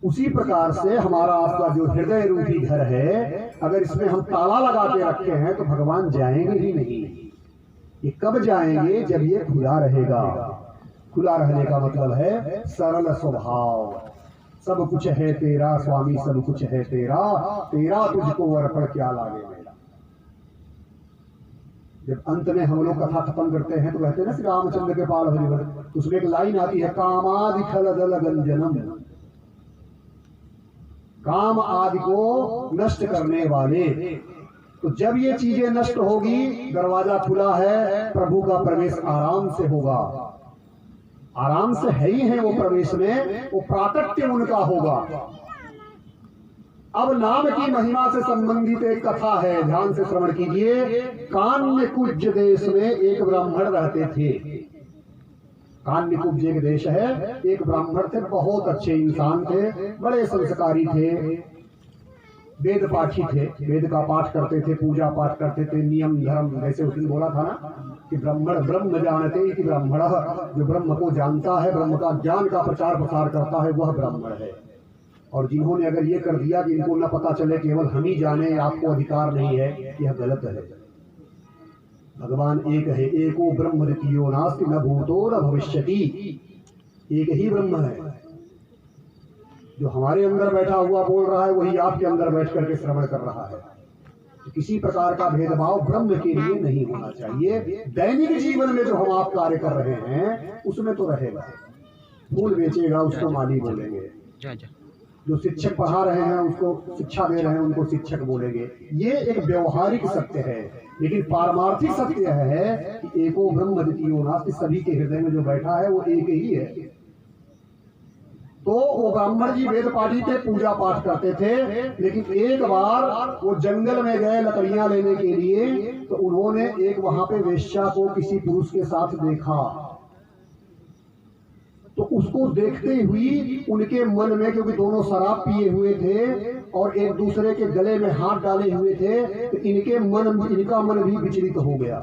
उसी प्रकार से हमारा आपका जो हृदय रूपी घर है, अगर इसमें हम ताला लगा के रखे हैं तो भगवान जाएंगे ही नहीं। ये कब जाएंगे? जब ये खुला रहेगा। खुला रहने का मतलब है सरल स्वभाव। सब कुछ है तेरा स्वामी, सब कुछ है तेरा, तेरा तुझको अर्पण क्या लागे मेरा। जब अंत में हम लोग कथा खत्म करते हैं तो कहते हैं ना श्री रामचंद्र के पाल हरिवर, उसमें एक लाइन आती है, कामादि खल दल गंजनम। काम आदि को नष्ट करने वाले। तो जब ये चीजें नष्ट होगी, दरवाजा खुला है, प्रभु का प्रवेश आराम से होगा। आराम से है ही है वो प्रवेश में, वो प्राकट्य उनका होगा। अब नाम की महिमा से संबंधित एक कथा है, ध्यान से श्रवण कीजिए। कान्यकुब्ज देश में एक ब्राह्मण रहते थे। कान्यकुब्ज एक देश है, एक ब्राह्मण थे, बहुत अच्छे इंसान थे, बड़े संस्कारी थे, वेद पाठी थे, वेद का पाठ करते थे, पूजा पाठ करते थे, नियम धर्म। जैसे उसने बोला था ना कि ब्राह्मण ब्रह्म जानते कि ब्राह्मण, जो ब्रह्म को जानता है, ब्रह्म का ज्ञान का प्रचार प्रसार करता है, वह ब्राह्मण है। और जिन्होंने अगर ये कर दिया कि इनको न पता चले, केवल हम ही जाने, आपको अधिकार नहीं है, यह गलत है। भगवान एक है, एको ब्रह्म द्वितीयो नास्ति, न भूतो न भविष्यति। एक ही ब्रह्म है। जो हमारे अंदर बैठा हुआ बोल रहा है, वही आपके अंदर बैठ करके श्रवण कर रहा है। तो किसी प्रकार का भेदभाव ब्रह्म के लिए नहीं होना चाहिए। दैनिक जीवन में जो हम आप कार्य कर रहे हैं, उसमें तो रहेगा। फूल बेचेगा, उसको माली बोलेंगे। जो शिक्षक पढ़ा रहे हैं, उसको शिक्षा दे रहे हैं, उनको शिक्षक बोलेंगे। ये एक व्यवहारिक सत्य है। लेकिन पारमार्थिक सत्य है कि एको ब्रह्म द्वितीयो नास्ति, सभी के हृदय में जो बैठा है वो एक ही है। तो वो ब्राह्मण जी वेद पाठी थे, पूजा पाठ करते थे, लेकिन एक बार वो जंगल में गए लकड़ियां लेने के लिए, तो उन्होंने एक वहां पे वेश्या को किसी पुरुष के साथ देखा। तो उसको देखते हुई उनके मन में, क्योंकि दोनों शराब पिए हुए थे और एक दूसरे के गले में हाथ डाले हुए थे, तो इनका मन भी विचलित हो गया।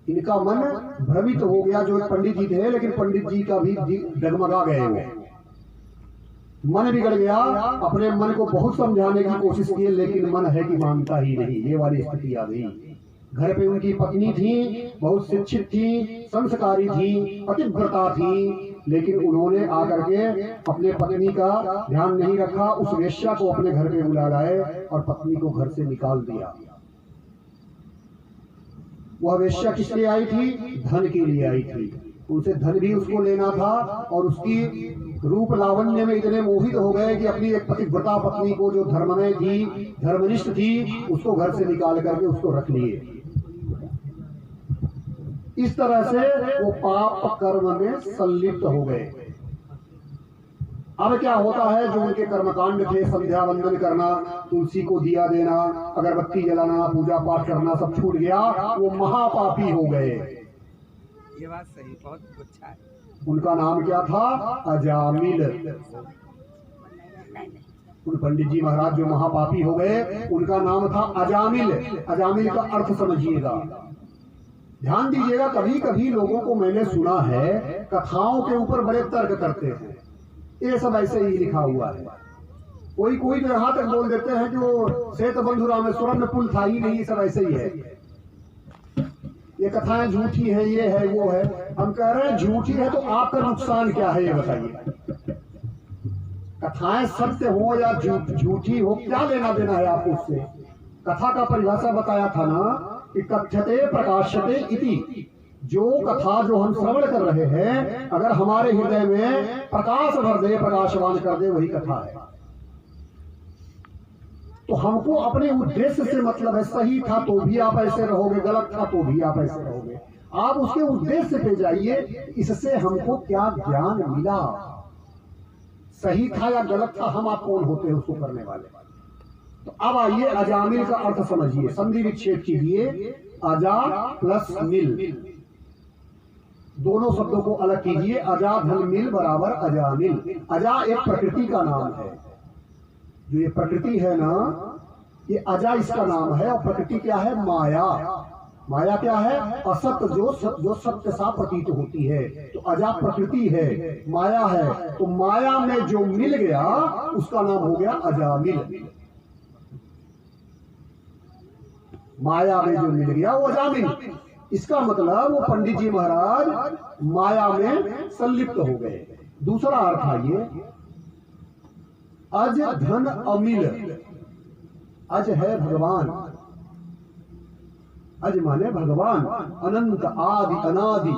इनका मन भ्रमित हो गया। जो पंडित जी थे, लेकिन पंडित जी का भी डगमगा गए, वो मन बिगड़ गया। अपने मन को बहुत समझाने की कोशिश की, लेकिन मन है कि मानता ही नहीं। ये वाली स्थिति आ गई। घर पे उनकी पत्नी थी, बहुत शिक्षित थी, संस्कारी थी, पतिव्रता थी, लेकिन उन्होंने आकर के अपने पत्नी का ध्यान नहीं रखा। उस वेश्या को अपने घर पे बुला लाए और पत्नी को घर से निकाल दिया। वह वेश्या किस लिए आई थी? धन के लिए आई थी। उनसे धन भी उसको लेना था, और उसकी रूप लावण्य में इतने मोहित हो गए कि अपनी एक पतिव्रता पत्नी को, जो धर्ममय थी, धर्मनिष्ठ थी, उसको घर से निकाल करके उसको रख लिए। इस तरह से वो पाप कर्म में संलिप्त हो गए। अब क्या होता है, जो उनके कर्मकांड थे, संध्या वंदन करना, तुलसी को दिया देना, अगरबत्ती जलाना, पूजा पाठ करना, सब छूट गया। वो महापापी हो गए। ये बात सही, बहुत अच्छा है। उनका नाम क्या था? अजामिल। उन पंडित जी महाराज जो महापापी हो गए, उनका नाम था अजामिल। अजामिल का अर्थ समझिएगा, ध्यान दीजिएगा। कभी कभी लोगों को मैंने सुना है, कथाओं के ऊपर बड़े तर्क करते हैं। ये सब ऐसे ही लिखा हुआ है। कोई कोई तो यहाँ तक बोल देते हैं कि वो श्वेत बंधु रामेश्वरम में पुल था ही नहीं। ये सब ऐसे ही है, ये कथाएं झूठी हैं, ये है वो है। हम कह रहे हैं झूठी है तो आपका नुकसान क्या है, ये बताइए। कथाएं सत्य हो या झूठी हो, क्या लेना देना है आपको उससे? कथा का परिभाषा बताया था ना कि कथ्यते प्रकाशते इति। जो कथा जो हम श्रवण कर रहे हैं, अगर हमारे हृदय में प्रकाश भर दे, प्रकाशवान कर दे, वही कथा है। तो हमको अपने उद्देश्य से मतलब है। सही था तो भी आप ऐसे रहोगे, गलत था तो भी आप ऐसे रहोगे। आप उसके उद्देश्य पे जाइए, इससे हमको क्या ज्ञान मिला, सही था या गलत था, हम आप कौन होते हैं उसको करने वाले। तो अब आइए अजामिल का अर्थ समझिए, संधि विच्छेद कीजिए। अजा प्लस मिल, दोनों शब्दों को अलग कीजिए। अजा धन मिल बराबर अजामिल। अजा एक प्रकृति का नाम है। जो ये प्रकृति है ना, ये अजा इसका नाम है। और प्रकृति क्या है? माया। माया क्या है? असत जो सत्य सा प्रतीत होती है। तो अजा प्रकृति है, माया है। तो माया में जो मिल गया उसका नाम हो गया अजामिल। माया में जो मिल गया वो अजामिल। इसका मतलब वो पंडित जी महाराज माया में संलिप्त हो गए। दूसरा अर्थ आइए, अज धन अमिल। अज है भगवान, अज माने भगवान, अनंत आदि अनादि।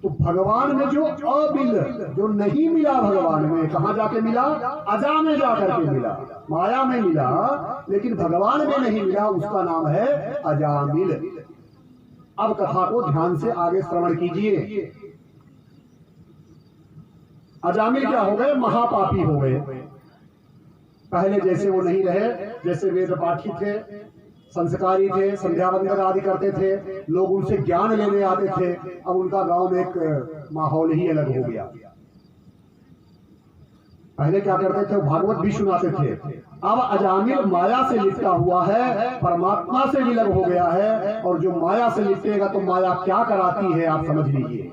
तो भगवान में जो अमिल, जो नहीं मिला भगवान में, कहां जाके मिला? अजा में जाकर के मिला। माया में मिला लेकिन भगवान में नहीं मिला, उसका नाम है अजामिल। अब कथा को ध्यान से आगे श्रवण कीजिए। अजामिल क्या हो गए? महापापी हो गए। पहले जैसे वो नहीं रहे, जैसे वेद पाठी थे, संस्कारी थे, संध्या वंदन आदि करते थे, लोग उनसे ज्ञान लेने आते थे। अब उनका गांव में एक माहौल ही अलग हो गया। पहले क्या करते थे? भागवत भी सुनाते थे। अब अजामिल माया से लिपटा हुआ है, परमात्मा से विलग हो गया है। और जो माया से लिपटेगा तो माया क्या कराती है आप समझ लीजिए।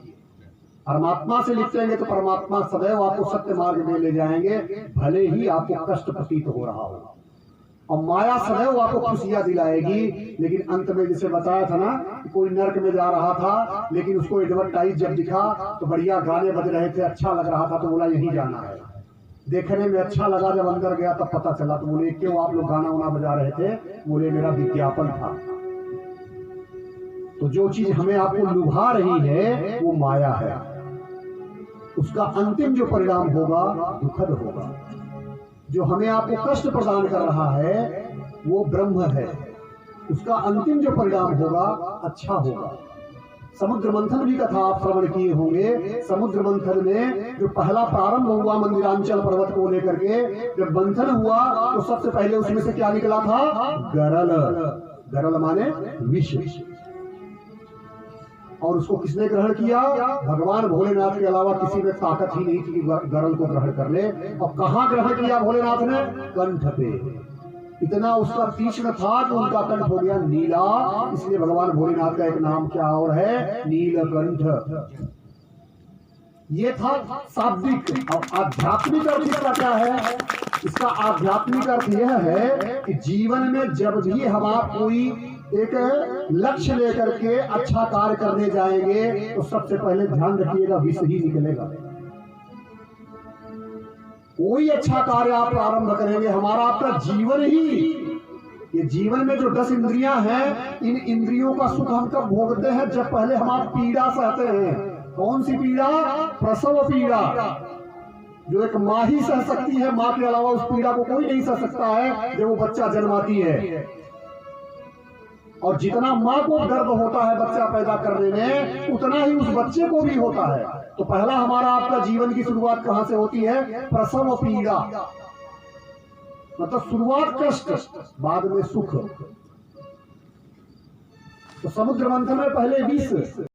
परमात्मा से लिपटेंगे तो परमात्मा सदैव आपको सत्य मार्ग में ले जाएंगे, भले ही आपको कष्ट प्रतीत हो रहा हो। और माया सदैव आपको खुशियां दिलाएगी। लेकिन अंत में जैसे बताया था ना, कोई नर्क में जा रहा था, लेकिन उसको एडवर्टाइज जब दिखा तो बढ़िया गाने बज रहे थे, अच्छा लग रहा था, तो बोला यही जाना है। देखने में अच्छा लगा, जब अंदर गया तब पता चला। तो बोले क्यों आप लोग गाना वाना बजा रहे थे? बोले मेरा विज्ञापन था। तो जो चीज हमें आपको लुभा रही है वो माया है, उसका अंतिम जो परिणाम होगा दुखद होगा। जो हमें आपको कष्ट प्रदान कर रहा है वो ब्रह्म है, उसका अंतिम जो परिणाम होगा अच्छा होगा। समुद्र मंथन भी कथा आप श्रवण किए होंगे। समुद्र मंथन में जो पहला प्रारंभ हुआ मंदिरांचल पर्वत को लेकर के, जब मंथन हुआ तो सबसे पहले उसमें से क्या निकला था? गरल। गरल माने विष। और उसको किसने ग्रहण किया? भगवान भोलेनाथ के अलावा किसी में ताकत ही नहीं थी कि गरल को ग्रहण कर ले। और कहां ग्रहण किया भोलेनाथ ने? कंठ पे। इतना उसका तीक्ष्ण था कि उनका कंठ हो गया नीला। इसलिए भगवान भोलेनाथ का एक नाम क्या और है? नीलकंठ। ये था शाब्दिक। और आध्यात्मिक अर्थ इसका क्या है? इसका आध्यात्मिक अर्थ यह है कि जीवन में जब भी हम आप कोई एक लक्ष्य लेकर के अच्छा कार्य करने जाएंगे तो सबसे पहले ध्यान रखिएगा विष ही निकलेगा। कोई अच्छा कार्य आप प्रारंभ करेंगे, हमारा आपका जीवन ही, ये जीवन में जो 10 इंद्रियां हैं, इन इंद्रियों का सुख हम कब भोगते हैं? जब पहले हम आप पीड़ा सहते हैं। कौन सी पीड़ा? प्रसव पीड़ा, जो एक माँ ही सह सकती है। माँ के अलावा उस पीड़ा को कोई नहीं सह सकता है जब वो बच्चा जन्माती है। और जितना माँ को दर्द होता है बच्चा पैदा करने में, उतना ही उस बच्चे को भी होता है। तो पहला हमारा आपका जीवन की शुरुआत कहां से होती है? प्रसव पीड़ा, मतलब शुरुआत कष्ट, बाद में सुख। तो समुद्र मंथन में पहले विष,